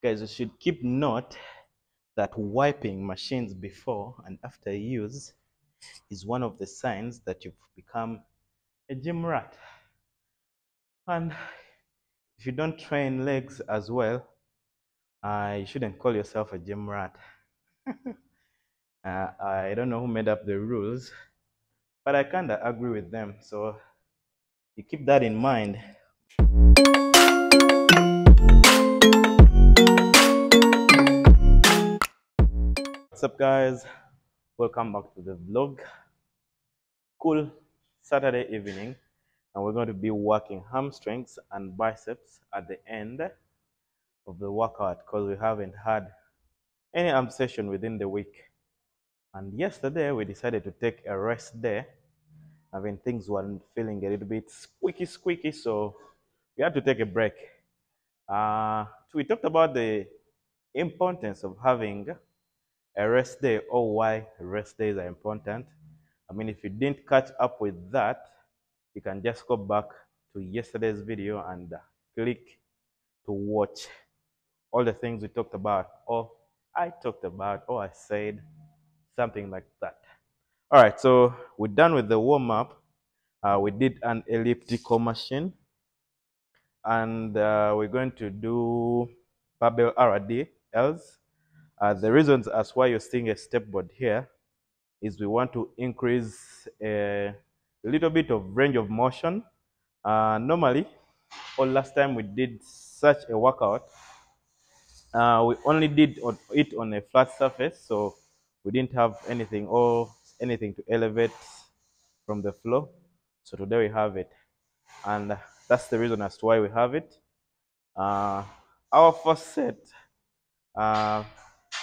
Guys, you should keep note that wiping machines before and after use is one of the signs that you've become a gym rat. And if you don't train legs as well, you shouldn't call yourself a gym rat. I don't know who made up the rules, but I kind of agree with them. So you keep that in mind. What's up, guys? Welcome back to the vlog. Cool Saturday evening, and we're going to be working hamstrings and biceps at the end of the workout because we haven't had any arm session within the week. And yesterday we decided to take a rest day. I mean, things weren't feeling a little bit squeaky, so we had to take a break. We talked about the importance of having a rest day, or why rest days are important. I mean, if you didn't catch up with that, you can just go back to yesterday's video and click to watch all the things we talked about, or I talked about, or I said, something like that. All right, so we're done with the warm-up. We did an elliptical machine, and we're going to do barbell rdls. The reasons as why you're seeing a step board here is we want to increase a little bit of range of motion. Normally, or last time we did such a workout, we only did it on a flat surface, so we didn't have anything to elevate from the floor. So today we have it, and that's the reason as to why we have it. Our first set,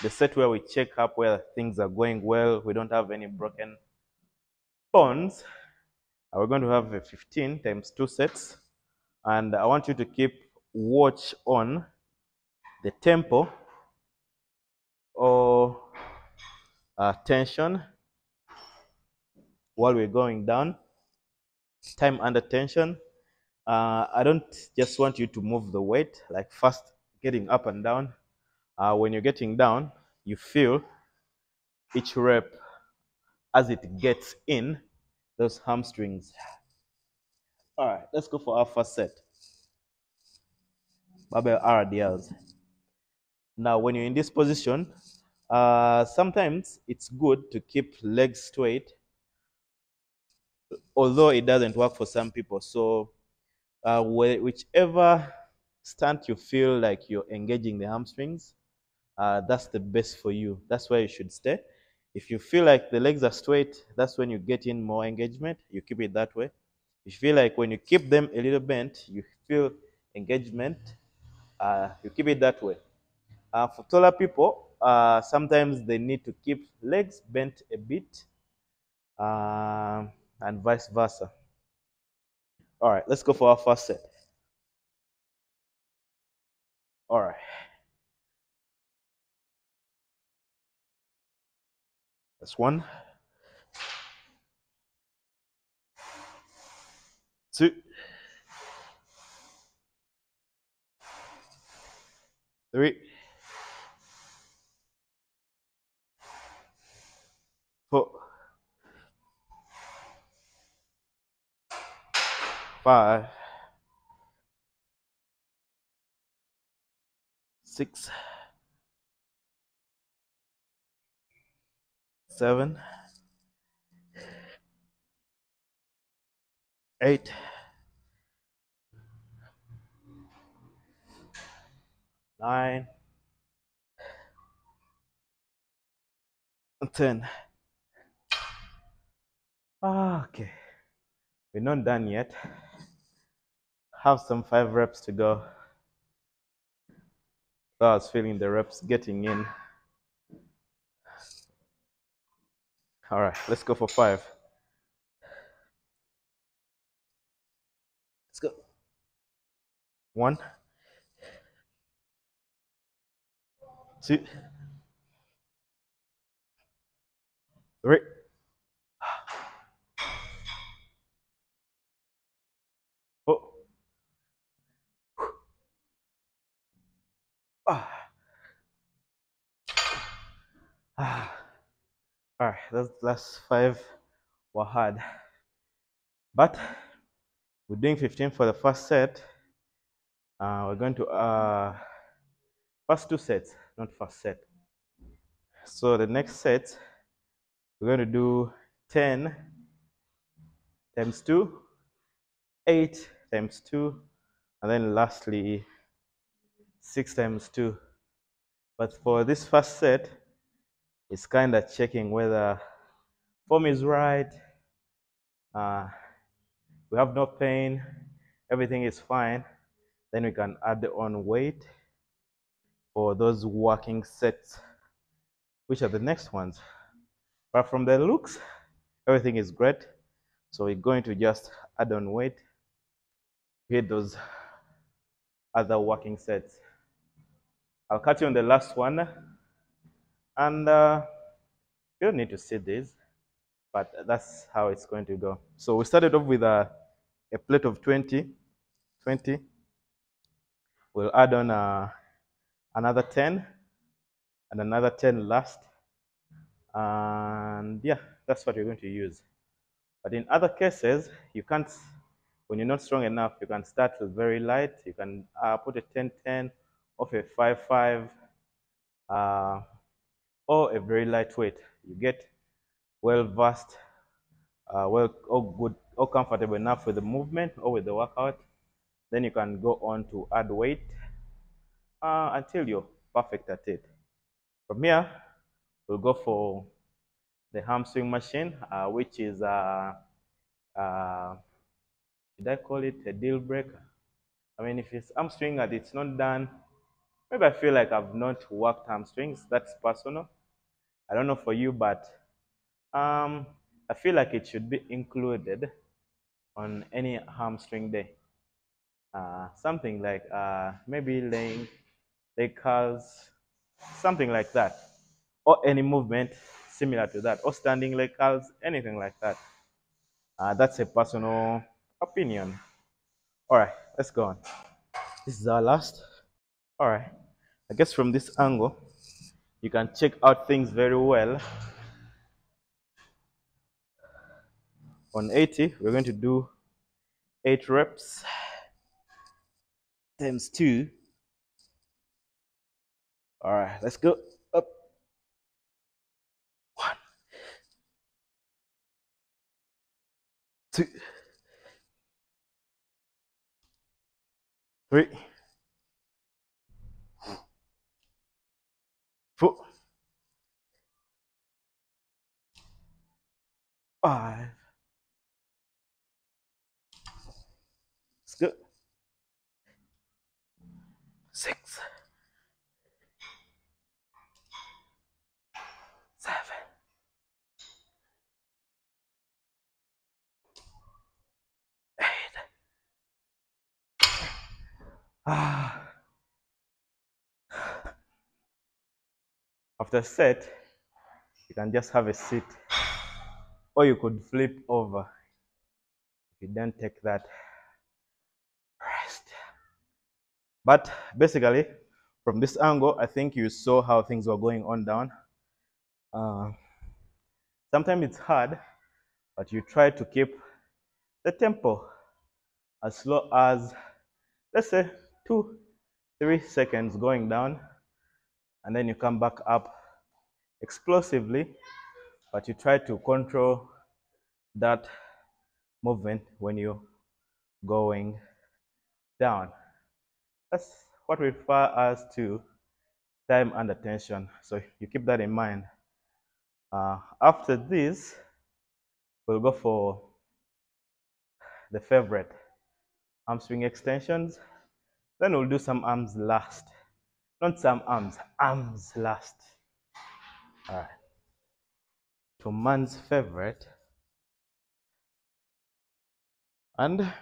the set where we check up whether things are going well, we don't have any broken bones. We're going to have a 15 times 2 sets, and I want you to keep watch on the tempo or tension while we're going down, time under tension. I don't just want you to move the weight like fast getting up and down. When you're getting down, you feel each rep as it gets in those hamstrings. All right, let's go for our first set. Barbell rdls. Now, when you're in this position, sometimes it's good to keep legs straight, although it doesn't work for some people. So whichever stunt you feel like you're engaging the hamstrings, that's the best for you. That's where you should stay. If you feel like the legs are straight, that's when you get in more engagement. You keep it that way. If you feel like when you keep them a little bent, you feel engagement, you keep it that way. For taller people, sometimes they need to keep legs bent a bit, and vice versa. All right, let's go for our first set. All right. That's 1, 2, 3, 4, 5, 6, 7, 8, 9, 10. Okay, we're not done yet. Have some 5 reps to go. So I was feeling the reps getting in. All right, let's go for 5. Let's go. 1, 2, 3, 4, All right, those last 5 were hard, but we're doing 15 for the first set. We're going to first 2 sets, not first set. So the next set, we're going to do 10 times 2, 8 times 2, and then lastly 6 times 2. But for this first set, it's kind of checking whether form is right. We have no pain, everything is fine. Then we can add on weight for those working sets, which are the next ones. But from the looks, everything is great. So we're going to just add on weight, hit those other working sets. I'll catch you on the last one. And you don't need to see this, but that's how it's going to go. So we started off with a plate of 20. We'll add on another 10 and another 10 last. And yeah, that's what you're going to use. But in other cases, you can't, when you're not strong enough, you can start with very light. You can put a 10-10 of a 5-5 or a very lightweight. You get well versed, all comfortable enough with the movement or with the workout. Then you can go on to add weight until you're perfect at it. From here, we'll go for the hamstring machine, which is should I call it a deal breaker? I mean, if it's hamstring and it's not done, maybe I feel like I've not worked hamstrings. That's personal. I don't know for you, but I feel like it should be included on any hamstring day. Something like maybe leg curls, something like that, or any movement similar to that, or standing leg curls, anything like that. That's a personal opinion. All right, let's go on. This is our last. All right, I guess from this angle, you can check out things very well. On 80, we're going to do 8 reps times 2. All right, let's go up. 1, 2, 3, 4, 5. Let's go. 6, 7, 8. After set, you can just have a seat, or you could flip over if you don't take that rest. But basically, from this angle, I think you saw how things were going on down. Sometimes it's hard, but you try to keep the tempo as slow as, let's say, 2-3 seconds going down, and then you come back up explosively, but you try to control that movement when you're going down. That's what we refer as to time under tension. So you keep that in mind. After this, we'll go for the favorite, hamstring extensions. Then we'll do some arms last. Not some arms last. All right. To man's favorite. And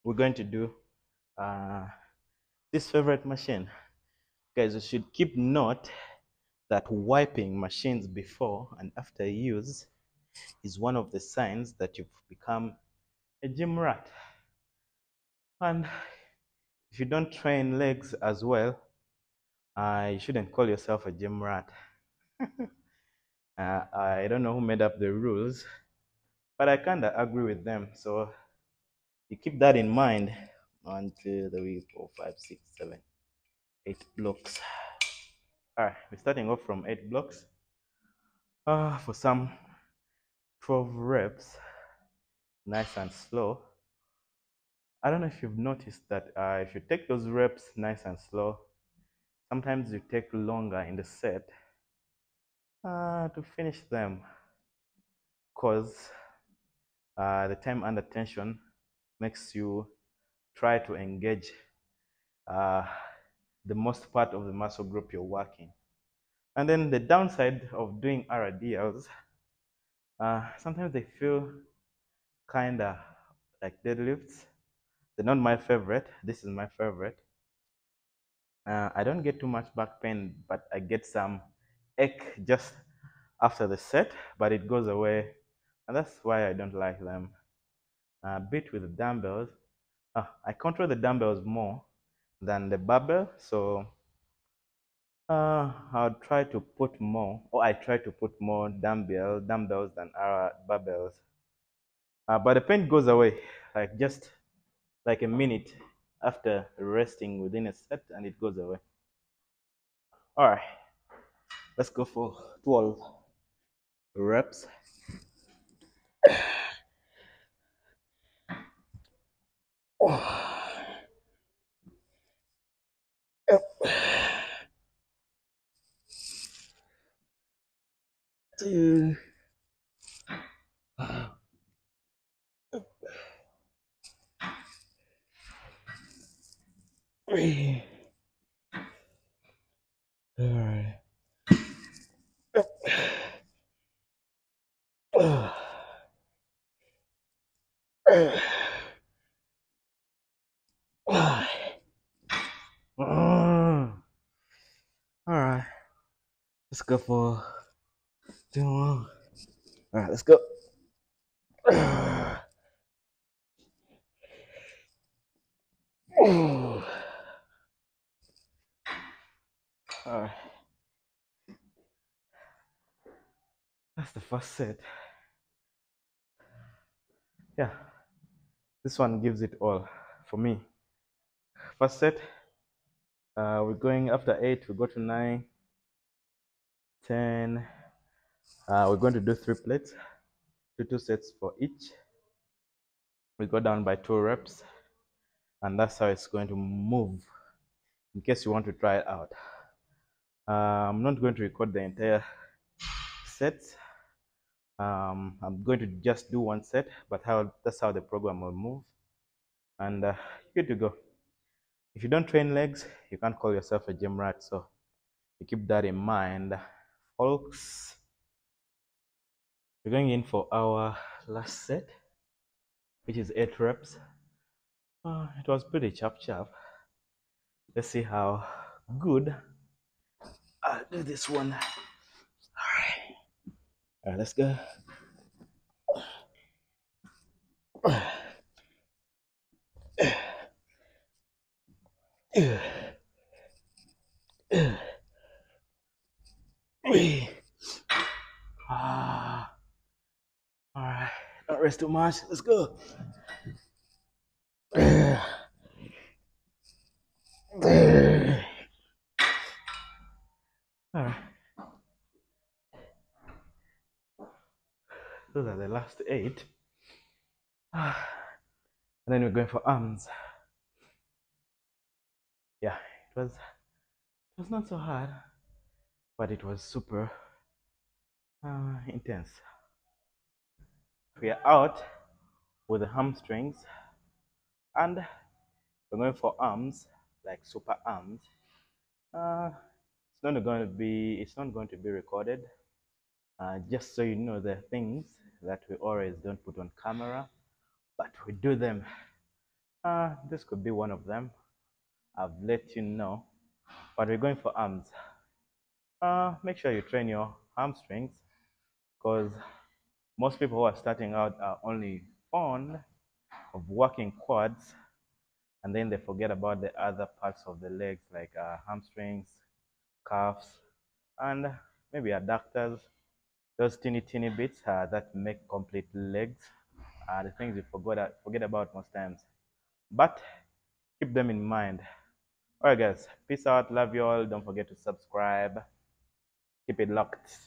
we're going to do this favorite machine. Guys, you should keep note that wiping machines before and after use is one of the signs that you've become a gym rat. And if you don't train legs as well, You shouldn't call yourself a gym rat. I don't know who made up the rules, but I kind of agree with them. So you keep that in mind. 1, 2, 3, 4, 5, 6, 7, 8 blocks. All right, we're starting off from 8 blocks. For some 12 reps, nice and slow. I don't know if you've noticed that if you take those reps nice and slow, sometimes you take longer in the set to finish them because the time under tension makes you try to engage uh, the most part of the muscle group you're working. And then the downside of doing rdls, sometimes they feel kind of like deadlifts. They're not my favorite. This is my favorite. I don't get too much back pain, but I get some ache just after the set, but it goes away, and that's why I don't like them. A bit with the dumbbells. I control the dumbbells more than the barbell, so I'll try to put more, or I try to put more dumbbells than barbells. But the pain goes away, like just like a minute after resting within a set, and it goes away. All right, let's go for 12 reps. Two. Three. All right. All right. Let's go for 2 more. All right, let's go. All right. That's the first set. Yeah, this one gives it all for me. First set, we're going after 8, we go to 9, 10. We're going to do 3 plates, 2 sets for each. We go down by 2 reps, and that's how it's going to move in case you want to try it out. I'm not going to record the entire set. I'm going to just do 1 set, but that's how the program will move, and you're good to go. If you don't train legs, you can't call yourself a gym rat, so you keep that in mind, folks. We're going in for our last set, which is 8 reps. It was pretty chop. Let's see how good I'll do this one. All right, let's go. All right, don't rest too much. Let's go. All right. Those are the last 8. And then we're going for arms. Yeah, it was not so hard, but it was super intense. We are out with the hamstrings, and we're going for arms, like super arms. It's not going to be recorded. Just so you know, there are things that we always don't put on camera, but we do them. This could be one of them. I've let you know, but we're going for arms. Make sure you train your hamstrings, because most people who are starting out are only fond of working quads, and then they forget about the other parts of the legs, like hamstrings, calves, and maybe adductors. Those teeny bits that make complete legs are the things you forget about most times. But keep them in mind. Alright guys, peace out, love you all. Don't forget to subscribe. Keep it locked.